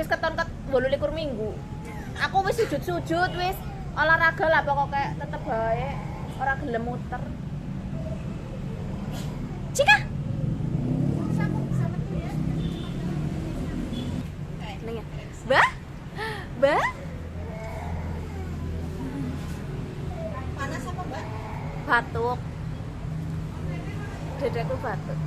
wis keton 28 minggu. Aku wis sujud-sujud wis olahraga lah pokoknya tetep bae ora gelem muter. Cika. Ning ya. Mbah? Mbah? Panas apa, Mbak? Batuk. Dadaku batuk.